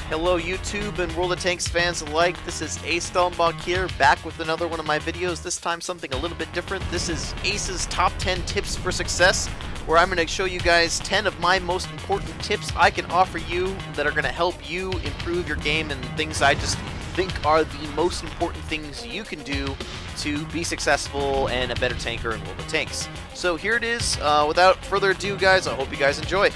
Hello YouTube and World of Tanks fans alike, this is Ace Stellenbach here, back with another one of my videos, this time something a little bit different. This is Ace's Top 10 Tips for Success, where I'm going to show you guys 10 of my most important tips I can offer you that are going to help you improve your game and things I just think are the most important things you can do to be successful and a better tanker in World of Tanks. So here it is, without further ado guys, I hope you guys enjoy.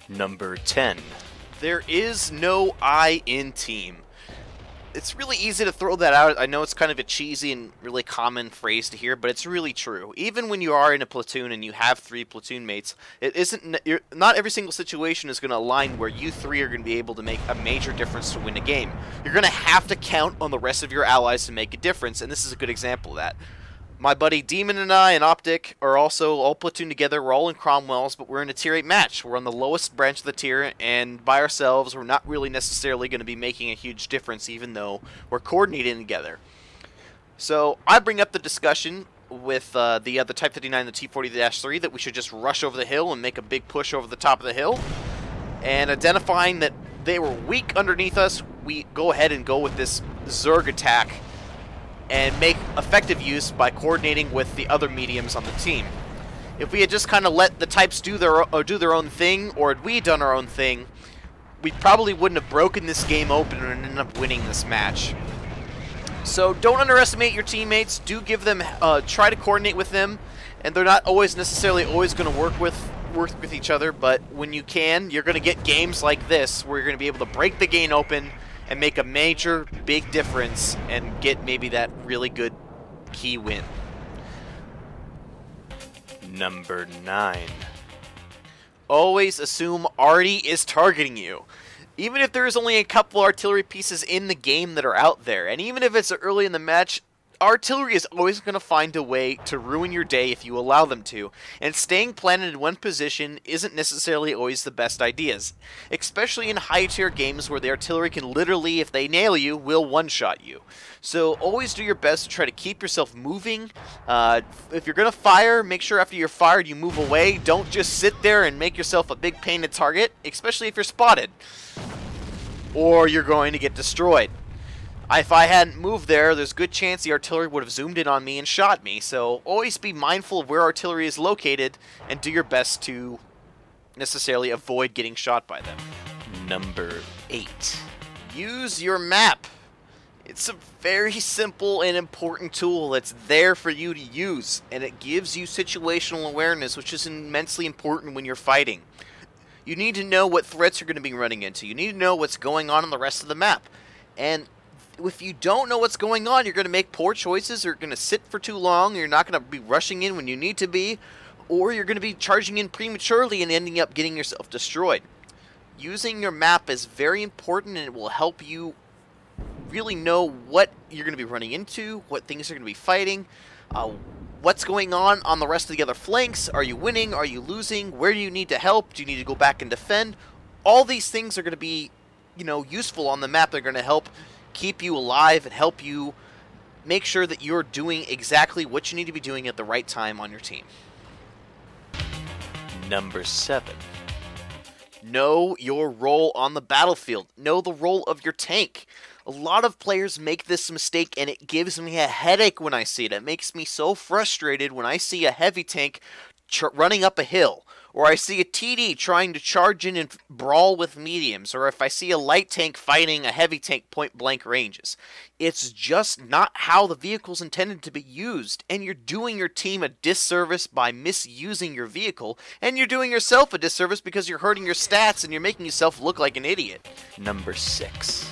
Number 10. There is no I in team. It's really easy to throw that out. I know it's kind of a cheesy and really common phrase to hear, but it's really true. Even when you are in a platoon and you have 3 platoon mates, not every single situation is going to align where you 3 are going to be able to make a major difference to win a game. You're going to have to count on the rest of your allies to make a difference, and this is a good example of that. My buddy Demon and I and Optic are also all platooned together. We're all in Cromwell's, but we're in a tier 8 match. We're on the lowest branch of the tier, and by ourselves, we're not really necessarily going to be making a huge difference, even though we're coordinating together. So I bring up the discussion with the other Type 59 and the T-40-3 that we should just rush over the hill and make a big push over the top of the hill. And identifying that they were weak underneath us, we go ahead and go with this Zerg attack and make effective use by coordinating with the other mediums on the team. If we had just kind of let the types do their own thing, or had we done our own thing, we probably wouldn't have broken this game open and ended up winning this match. So don't underestimate your teammates. Do give them, try to coordinate with them, and they're not necessarily always going to work with each other. But when you can, you're going to get games like this where you're going to be able to break the game open and make a major, big difference and get maybe that really good key win. Number 9. Always assume Artie is targeting you. Even if there's only a couple artillery pieces in the game that are out there, and even if it's early in the match, artillery is always going to find a way to ruin your day if you allow them to, and staying planted in one position isn't necessarily always the best ideas, especially in high-tier games where the artillery can literally, if they nail you, will one-shot you. So always do your best to try to keep yourself moving. If you're going to fire, make sure after you're fired you move away. Don't just sit there and make yourself a big painted target, especially if you're spotted, or you're going to get destroyed. If I hadn't moved there, there's a good chance the artillery would have zoomed in on me and shot me. So always be mindful of where artillery is located and do your best to necessarily avoid getting shot by them. Number 8. Use your map. It's a very simple and important tool that's there for you to use, and it gives you situational awareness, which is immensely important when you're fighting. You need to know what threats you're going to be running into. You need to know what's going on the rest of the map. And if you don't know what's going on, you're going to make poor choices, or you're going to sit for too long, you're not going to be rushing in when you need to be, or you're going to be charging in prematurely and ending up getting yourself destroyed. Using your map is very important, and it will help you really know what you're going to be running into, what things you're going to be fighting, what's going on the rest of the other flanks. Are you winning? Are you losing? Where do you need to help? Do you need to go back and defend? All these things are going to be, useful on the map. They're going to help keep you alive and help you make sure that you're doing exactly what you need to be doing at the right time on your team. Number 7. Know your role on the battlefield. Know the role of your tank. A lot of players make this mistake, and it gives me a headache when I see it. It makes me so frustrated when I see a heavy tank running up a hill, or I see a TD trying to charge in and brawl with mediums, or if I see a light tank fighting a heavy tank point-blank ranges. It's just not how the vehicle's intended to be used, and you're doing your team a disservice by misusing your vehicle, and you're doing yourself a disservice because you're hurting your stats and you're making yourself look like an idiot. Number 6.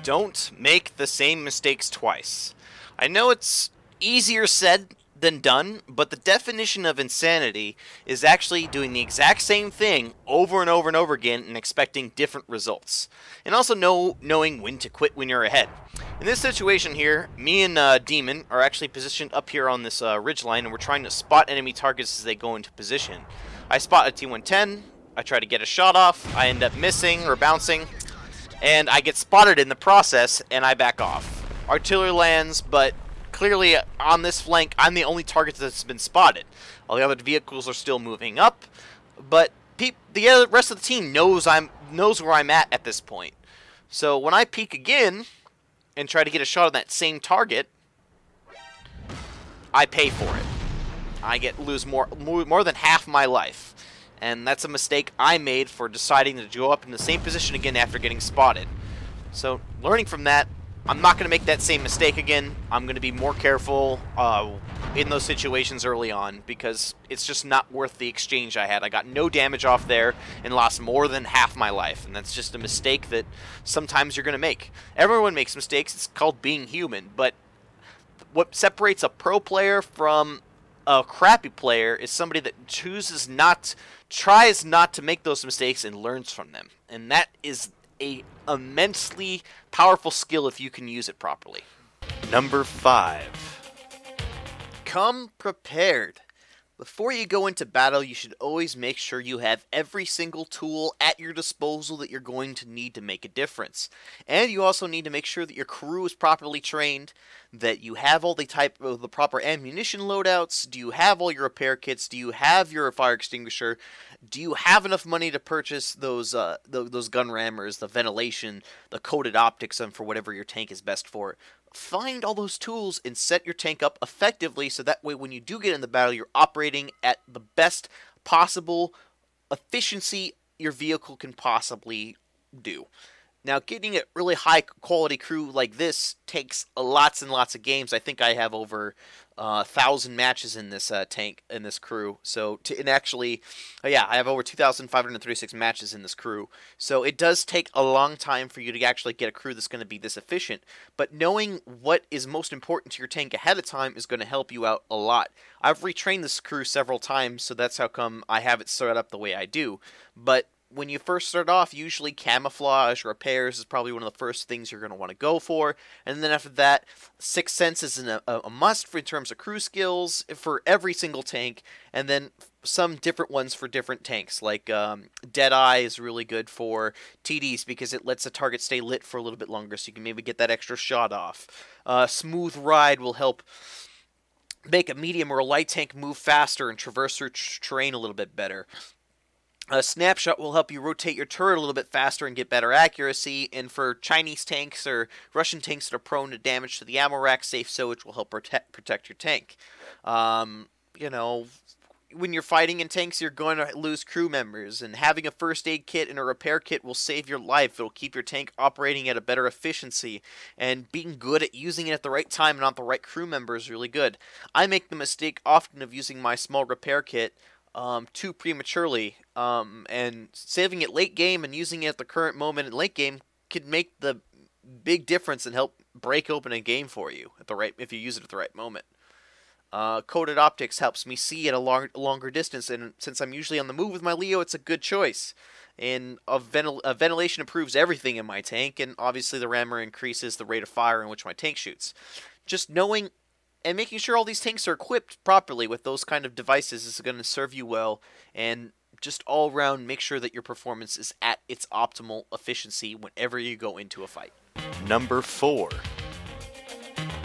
Don't make the same mistakes twice. I know it's easier said than done, but the definition of insanity is actually doing the exact same thing over and over and over again and expecting different results. And also knowing when to quit when you're ahead. In this situation here, me and Demon are actually positioned up here on this ridge line, and we're trying to spot enemy targets as they go into position. I spot a T-110, I try to get a shot off, I end up missing or bouncing, and I get spotted in the process, and I back off. Artillery lands, but clearly on this flank, I'm the only target that's been spotted. All the other vehicles are still moving up, but the rest of the team knows I'm knows where I'm at this point. So when I peek again and try to get a shot on that same target, I pay for it. I lose more than half my life. And that's a mistake I made for deciding to go up in the same position again after getting spotted. So learning from that, I'm not going to make that same mistake again. I'm going to be more careful in those situations early on, because it's just not worth the exchange I had. I got no damage off there and lost more than half my life, and that's just a mistake that sometimes you're going to make. Everyone makes mistakes. It's called being human, but what separates a pro player from a crappy player is somebody that tries not to make those mistakes and learns from them. And that is a immensely powerful skill if you can use it properly. Number 5. Come prepared. Before you go into battle, you should always make sure you have every single tool at your disposal that you're going to need to make a difference. And you also need to make sure that your crew is properly trained, that you have all the proper ammunition loadouts. Do you have all your repair kits? Do you have your fire extinguisher? Do you have enough money to purchase those gun rammers, the ventilation, the coated optics, and for whatever your tank is best for? Find all those tools and set your tank up effectively, so that way when you do get in the battle, you're operating at the best possible efficiency your vehicle can possibly do. Now, getting a really high quality crew like this takes lots and lots of games. I think I have over 1,000 matches in this tank, in this crew. So, I have over 2,536 matches in this crew. So it does take a long time for you to actually get a crew that's going to be this efficient. But knowing what is most important to your tank ahead of time is going to help you out a lot. I've retrained this crew several times, so that's how come I have it set up the way I do. But when you first start off, usually camouflage, repairs is probably one of the first things you're going to want to go for. And then after that, Sixth Sense is a must in terms of crew skills for every single tank. And then some different ones for different tanks, like Deadeye is really good for TDs because it lets the target stay lit for a little bit longer, so you can maybe get that extra shot off. Smooth Ride will help make a medium or a light tank move faster and traverse through terrain a little bit better. A Snapshot will help you rotate your turret a little bit faster and get better accuracy, and for Chinese tanks or Russian tanks that are prone to damage to the ammo rack, Safe Sewage will help protect your tank. When you're fighting in tanks, you're going to lose crew members, and having a first aid kit and a repair kit will save your life. It'll keep your tank operating at a better efficiency, and being good at using it at the right time and on the right crew member is really good. I make the mistake often of using my small repair kit too prematurely, and saving it late game and using it at the current moment in late game could make the big difference and help break open a game for you if you use it at the right moment. Coated optics helps me see at a longer distance, and since I'm usually on the move with my Leo, it's a good choice. And ventilation improves everything in my tank, and obviously the rammer increases the rate of fire in which my tank shoots. Just knowing and making sure all these tanks are equipped properly with those kind of devices is going to serve you well, and just all around make sure that your performance is at its optimal efficiency whenever you go into a fight. Number 4.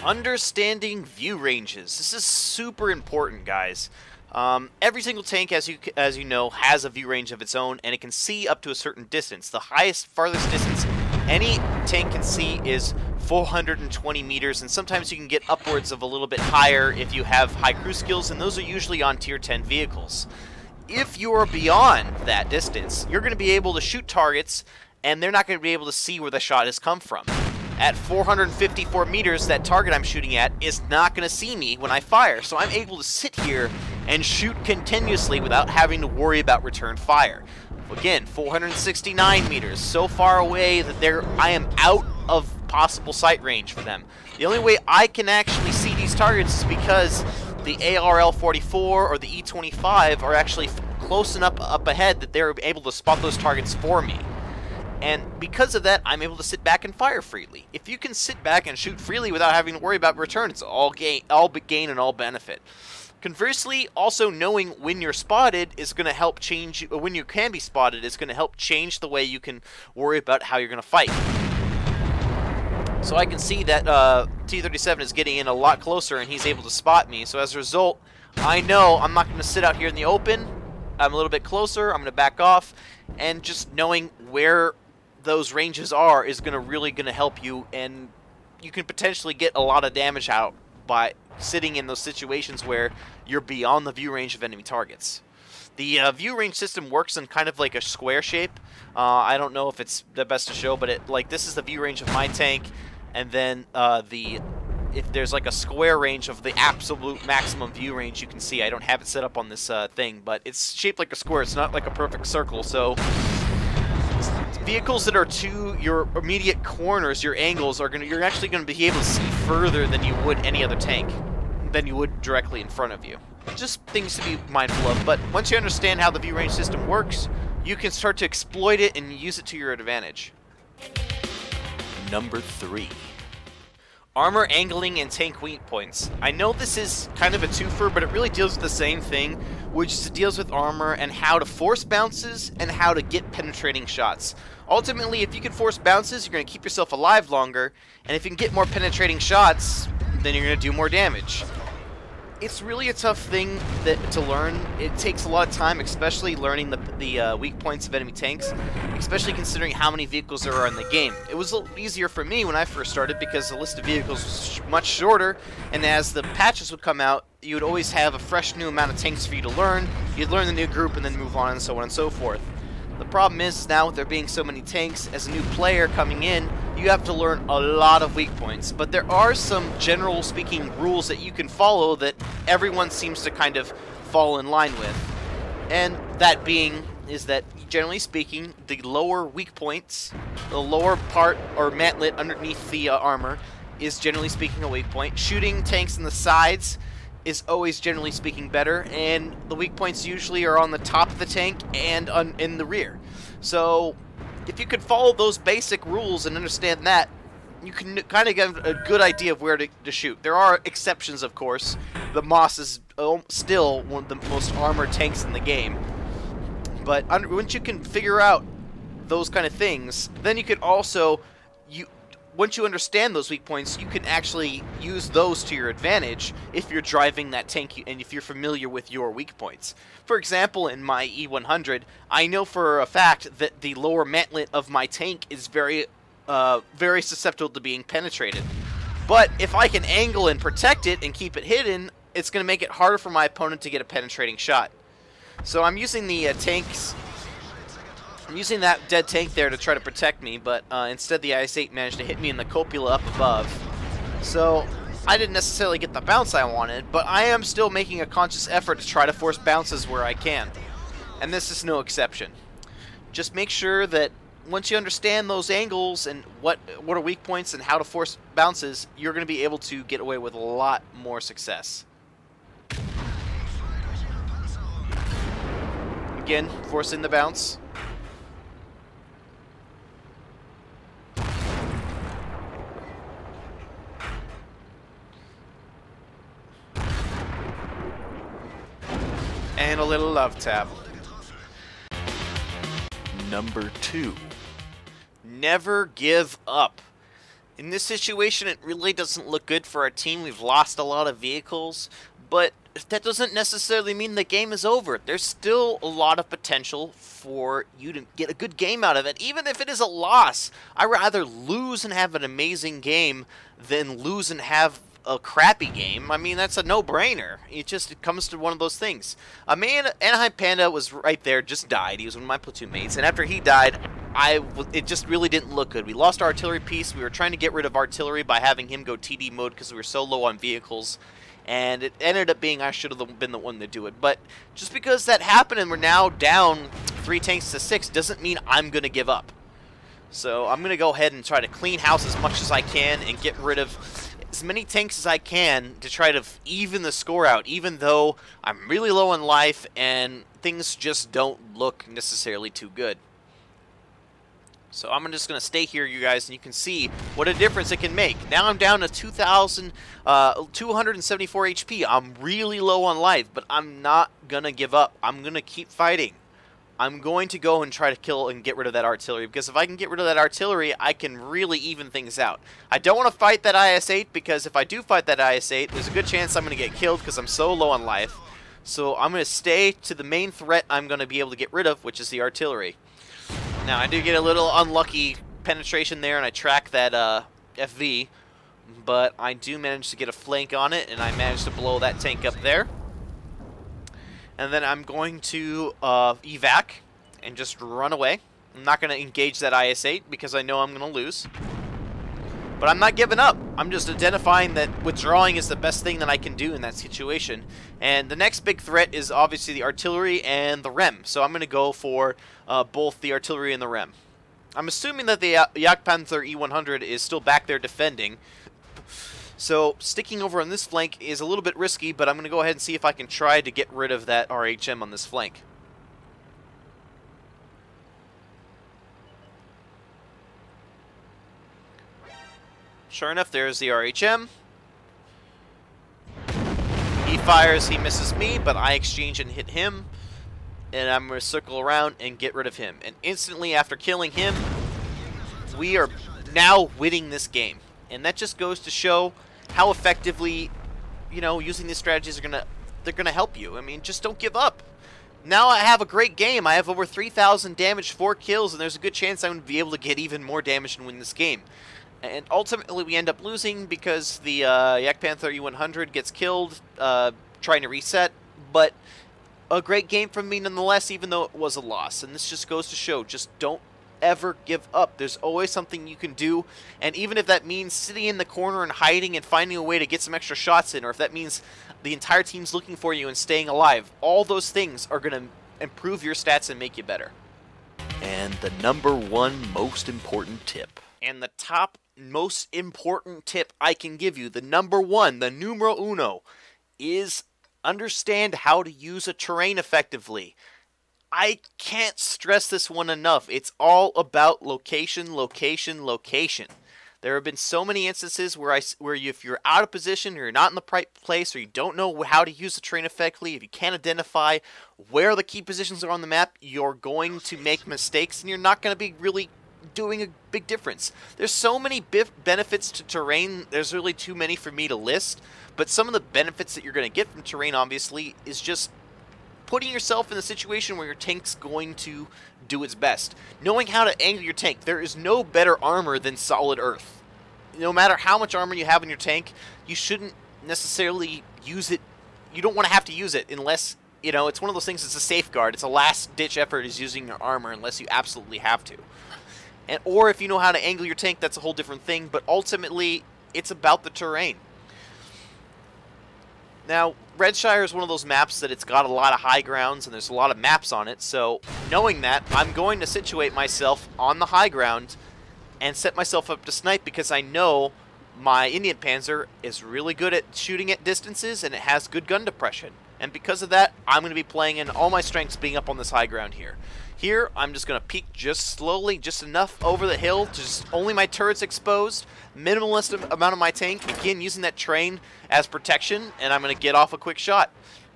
Understanding view ranges. This is super important, guys. Every single tank, as you know, has a view range of its own, and it can see up to a certain distance. The farthest distance any tank can see is 420 meters, and sometimes you can get upwards of a little bit higher if you have high crew skills, and those are usually on tier 10 vehicles. If you are beyond that distance, you're going to be able to shoot targets, and they're not going to be able to see where the shot has come from. At 454 meters, that target I'm shooting at is not going to see me when I fire, so I'm able to sit here and shoot continuously without having to worry about return fire. Again, 469 meters, so far away that I am out of possible sight range for them. The only way I can actually see these targets is because the ARL-44 or the E-25 are actually close enough up ahead that they're able to spot those targets for me. And because of that, I'm able to sit back and fire freely. If you can sit back and shoot freely without having to worry about return, it's all gain and all benefit. Conversely, also knowing when you're spotted is going to help change, when you can be spotted is going to help change the way you can worry about how you're going to fight. So I can see that T-37 is getting in a lot closer and he's able to spot me. So as a result, I know I'm not going to sit out here in the open. I'm a little bit closer, I'm going to back off, and just knowing where those ranges are is really going to help you, and you can potentially get a lot of damage out by sitting in those situations where you're beyond the view range of enemy targets. The view range system works in kind of like a square shape. I don't know if it's the best to show, but this is the view range of my tank, and then if there's like a square range of the absolute maximum view range you can see. I don't have it set up on this thing, but it's shaped like a square. It's not like a perfect circle, so vehicles that are to your immediate corners, your angles, you're actually going to be able to see further than you would any other tank, than you would directly in front of you. Just things to be mindful of, but once you understand how the view range system works, you can start to exploit it and use it to your advantage. Number 3. Armor angling and tank weak points. I know this is kind of a twofer, but it really deals with the same thing, which is it deals with armor and how to force bounces and how to get penetrating shots. Ultimately, if you can force bounces, you're going to keep yourself alive longer, and if you can get more penetrating shots, then you're going to do more damage. It's really a tough thing to learn. It takes a lot of time, especially learning the weak points of enemy tanks, especially considering how many vehicles there are in the game. It was a little easier for me when I first started because the list of vehicles was much shorter, and as the patches would come out, you would always have a fresh new amount of tanks for you to learn. You'd learn the new group and then move on and so on and so forth. The problem is now with there being so many tanks, as a new player coming in, you have to learn a lot of weak points. But there are some general speaking rules that you can follow that everyone seems to kind of fall in line with. And that being is that, generally speaking, the lower weak points, the lower part or mantlet underneath the armor is generally speaking a weak point. Shooting tanks in the sides is always generally speaking better, and the weak points usually are on the top of the tank and in the rear. So if you could follow those basic rules and understand that, you can kind of get a good idea of where to shoot. There are exceptions, of course. The Moss is still one of the most armored tanks in the game, but once you can figure out those kind of things, then you could also once you understand those weak points, you can actually use those to your advantage if you're driving that tank and if you're familiar with your weak points. For example, in my E100, I know for a fact that the lower mantlet of my tank is very susceptible to being penetrated. But if I can angle and protect it and keep it hidden, it's going to make it harder for my opponent to get a penetrating shot. So I'm using the tanks. I'm using that dead tank there to try to protect me, but instead the IS-8 managed to hit me in the copula up above. So I didn't necessarily get the bounce I wanted, but I am still making a conscious effort to try to force bounces where I can. And this is no exception. Just make sure that once you understand those angles and what are weak points and how to force bounces, you're going to be able to get away with a lot more success. Again, forcing the bounce. And a little love tap. Number 2. Never give up. In this situation, it really doesn't look good for our team. We've lost a lot of vehicles, but that doesn't necessarily mean the game is over. There's still a lot of potential for you to get a good game out of it, even if it is a loss. I'd rather lose and have an amazing game than lose and have a crappy game. I mean, that's a no-brainer. It comes to one of those things. A man, Anaheim Panda was right there, just died. He was one of my platoon mates, and after he died, it just really didn't look good. We lost our artillery piece. We were trying to get rid of artillery by having him go TD mode because we were so low on vehicles, and it ended up being I should have been the one to do it. But just because that happened and we're now down 3 tanks to 6 doesn't mean I'm going to give up. So I'm going to go ahead and try to clean house as much as I can and get rid of as many tanks as I can to try to even the score out, even though I'm really low on life and things just don't look necessarily too good. So I'm just going to stay here, you guys, and you can see what a difference it can make. Now I'm down to 2,274 HP. I'm really low on life, but I'm not going to give up. I'm going to keep fighting. I'm going to go and try to kill and get rid of that artillery, because if I can get rid of that artillery, I can really even things out. I don't want to fight that IS-8, because if I do fight that IS-8, there's a good chance I'm going to get killed because I'm so low on life. So I'm going to stay to the main threat I'm going to be able to get rid of, which is the artillery. Now, I do get a little unlucky penetration there, and I track that FV, but I do manage to get a flank on it, and I managed to blow that tank up there. And then I'm going to evac and just run away. I'm not going to engage that IS-8 because I know I'm going to lose. But I'm not giving up. I'm just identifying that withdrawing is the best thing that I can do in that situation. And the next big threat is obviously the artillery and the REM. So I'm going to go for both the artillery and the REM. I'm assuming that the Jagdpanther E100 is still back there defending. So sticking over on this flank is a little bit risky, but I'm going to go ahead and see if I can try to get rid of that RHM on this flank. Sure enough, there's the RHM. He fires, he misses me, but I exchange and hit him. And I'm going to circle around and get rid of him. And instantly after killing him, we are now winning this game. And that just goes to show how effectively, you know, using these strategies they're gonna help you. I mean, just don't give up. Now I have a great game. I have over 3,000 damage, 4 kills, and there's a good chance I'm going to be able to get even more damage and win this game. And ultimately, we end up losing because the Jagdpanther E100 gets killed trying to reset. But a great game from me nonetheless, even though it was a loss. And this just goes to show, just don't ever give up. There's always something you can do. And even if that means sitting in the corner and hiding and finding a way to get some extra shots in, or if that means the entire team's looking for you and staying alive, all those things are going to improve your stats and make you better. And the #1 most important tip. And the top most important tip I can give you, the #1, the numero uno, is understand how to use a terrain effectively. I can't stress this one enough. It's all about location, location, location. There have been so many instances where if you're out of position, or you're not in the right place, or you don't know how to use the terrain effectively, if you can't identify where the key positions are on the map, you're going to make mistakes, and you're not going to be really doing a big difference. There's so many benefits to terrain, there's really too many for me to list, but some of the benefits that you're going to get from terrain, obviously, is just putting yourself in a situation where your tank's going to do its best. Knowing how to angle your tank. There is no better armor than solid earth. No matter how much armor you have in your tank, you shouldn't necessarily use it. You don't want to have to use it unless, you know, it's one of those things, it's a safeguard. It's a last-ditch effort is using your armor unless you absolutely have to. Or if you know how to angle your tank, that's a whole different thing, but ultimately, it's about the terrain. Now, Redshire is one of those maps that it's got a lot of high grounds, and there's a lot of maps on it, so knowing that, I'm going to situate myself on the high ground and set myself up to snipe because I know my Indian Panzer is really good at shooting at distances, and it has good gun depression. And because of that, I'm going to be playing in all my strengths being up on this high ground here. Here, I'm just going to peek just slowly, just enough over the hill to just only my turrets exposed, minimalist amount of my tank, again using that terrain as protection, and I'm going to get off a quick shot.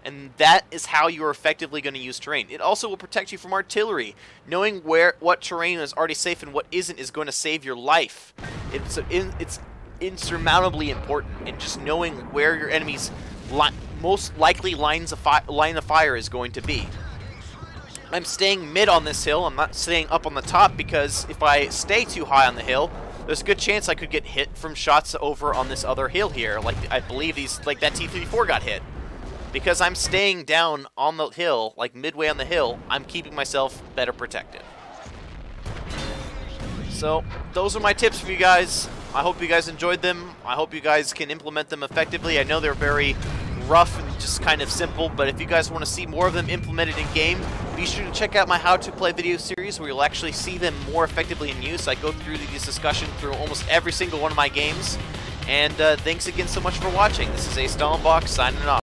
And that is how you are effectively going to use terrain. It also will protect you from artillery. Knowing what terrain is already safe and what isn't is going to save your life. It's insurmountably important, and just knowing where your enemy's most likely line of fire is going to be. I'm staying mid on this hill. I'm not staying up on the top because if I stay too high on the hill, there's a good chance I could get hit from shots over on this other hill here. Like I believe that T-34 got hit. Because I'm staying down on the hill, like midway on the hill, I'm keeping myself better protected. So those are my tips for you guys. I hope you guys enjoyed them. I hope you guys can implement them effectively. I know they're very rough and just kind of simple, but if you guys want to see more of them implemented in game, be sure to check out my How to Play video series where you'll actually see them more effectively in use. I go through these discussions through almost every single one of my games. And thanks again so much for watching. This is Ace Stallenbach signing off.